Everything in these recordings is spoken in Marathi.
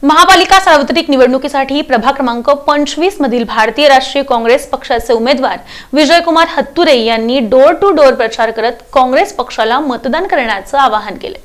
महापालिका सार्वत्रिक निवडणुकीसाठी प्रभाग क्रमांक 25 मधील भारतीय राष्ट्रीय काँग्रेस पक्षाचे उमेदवार विजयकुमार हत्तुरे यांनी डोर टू डोर प्रचार करत काँग्रेस पक्षाला मतदान करण्याचे आवाहन केले।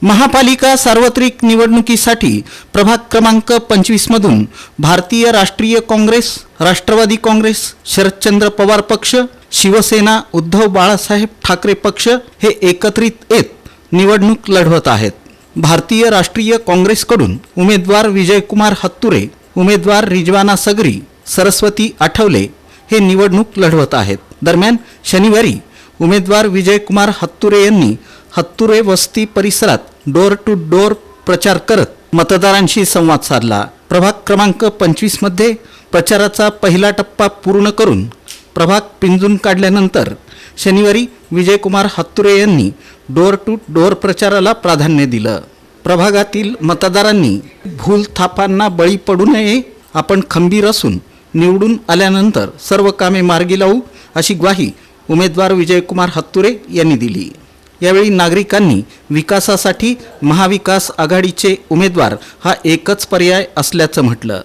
महापालिका सार्वत्रिक निवडणुकीसाठी प्रभाग क्रमांक 25 मधून भारतीय राष्ट्रीय काँग्रेस, राष्ट्रवादी काँग्रेस, शरदचंद्र पवार पक्ष, शिवसेना, उद्धव बाळासाहेब ठाकरे पक्ष हे एकत्रित येत निवडणूक लढवत आहेत। भारतीय राष्ट्रीय काँग्रेसकडून उमेदवार विजयकुमार हत्तुरे, उमेदवार रिजवाना सगरी, सरस्वती आठवले हे निवडणूक लढवत आहेत। दरम्यान शनिवारी उमेदवार विजयकुमार हत्तुरे यांनी हत्तुरे वस्ती परिसरात डोर टू डोर प्रचार करत मतदारांशी संवाद साधला। प्रभाग क्रमांक 25 मध्ये प्रचाराचा पहिला टप्पा पूर्ण करून प्रभाग पिंजून काढल्यानंतर शनिवारी विजयकुमार हत्तुरे यांनी डोर टू डोर प्रचाराला प्राधान्य दिलं। प्रभागातील मतदारांनी भूलथापांना बळी पडू नये, आपण खंबीर असून निवडून आल्यानंतर सर्व कामे मार्गी लावू अशी ग्वाही उमेदवार विजयकुमार हत्तुरे यांनी दिली। यावेळी नागरिकांनी विकासासाठी महाविकास आघाडीचे उमेदवार हा एकच पर्याय असल्याचं म्हटलं।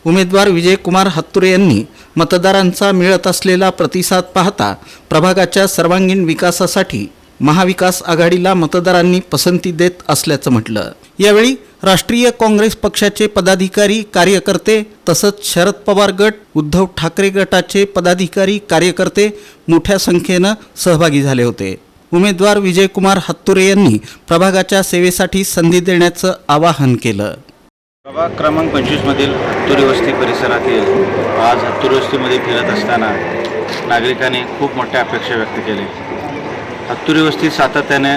उमेदवार विजयकुमार हत्तुरे यांनी मतदारांचा मिळत असलेला प्रतिसाद पाहता प्रभागाच्या सर्वांगीण विकासासाठी महाविकास आघाडीला मतदारांनी पसंती देत असल्याचं म्हटलं। यावेळी राष्ट्रीय काँग्रेस पक्षाचे पदाधिकारी, कार्यकर्ते तसंच शरद पवार गट, उद्धव ठाकरे गटाचे पदाधिकारी, कार्यकर्ते मोठ्या संख्येनं सहभागी झाले होते। उमेदवार विजयकुमार हत्तुरे यांनी प्रभागाच्या सेवेसाठी संधी देण्याचं आवाहन केलं। प्रभाग क्रमांक 25 मधील हत्तुरे वस्ती परिसरातील आज हत्तुरे वस्तीमध्ये फिरत असताना नागरिकांनी खूप मोठ्या अपेक्षा व्यक्त केल्या। हत्तुरे वस्ती सातत्याने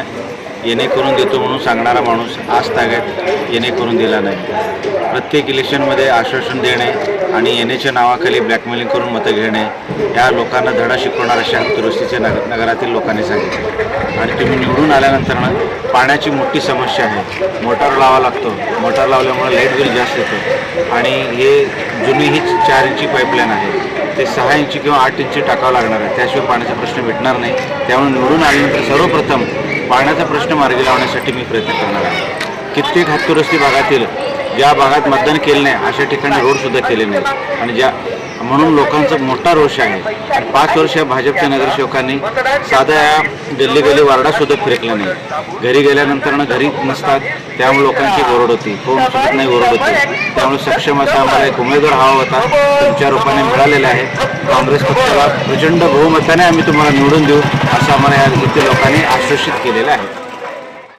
येणे करून देतो म्हणून सांगणारा माणूस आज ताग्यात येणे करून दिला नाही। प्रत्येक इलेक्शनमध्ये आश्वासन देणे आणि येण्याच्या नावाखाली ब्लॅकमेलिंग करून मतं घेणे या लोकांना धडा शिकवणार अशा हत्तुरे वस्तीचे नगरातील लोकांनी सांगितले। आणि तुम्ही निवडून आल्यानंतर पाण्याची मोठी समस्या आहे, मोटार लावा लागतो, मोटार लावल्यामुळे लाईट बिल जास्त येतो आणि हे जुनी ही 4 इंची पाईपलाईन आहे, ते 6 इंची किंवा 8 इंची टाकावं लागणार आहे, त्याशिवाय पाण्याचा प्रश्न मिटणार नाही। त्यामुळे निवडून आल्यानंतर सर्वप्रथम पाण्याचा प्रश्न मार्गी लावण्यासाठी मी प्रयत्न करणार आहे। कित्येक हत्तुरे वस्ती भागातील ज्या भागात मतदान केले नाही अशा ठिकाणी रोडसुद्धा केले नाहीत आणि म्हणून लोकांचा मोठा रोष आहे। 5 वर्ष भाजपच्या नगरसेवकांनी साध्या गल्ली गल्ली वार्डासुद्धा फिरकले नाही। घरी गेल्यानंतर घरी नसतात, त्यामुळे लोकांची ओरड होती, कोण सुद्धा नाही ओरड होती। त्यामुळे सक्षम असा आम्हाला एक उमेदवार हवा होता, तुमच्या रूपाने मिळालेला आहे। काँग्रेस पक्षाला प्रचंड बहुमताने आम्ही तुम्हाला निवडून देऊ असं आम्हाला या इथे लोकांनी आश्वासित केलेलं आहे।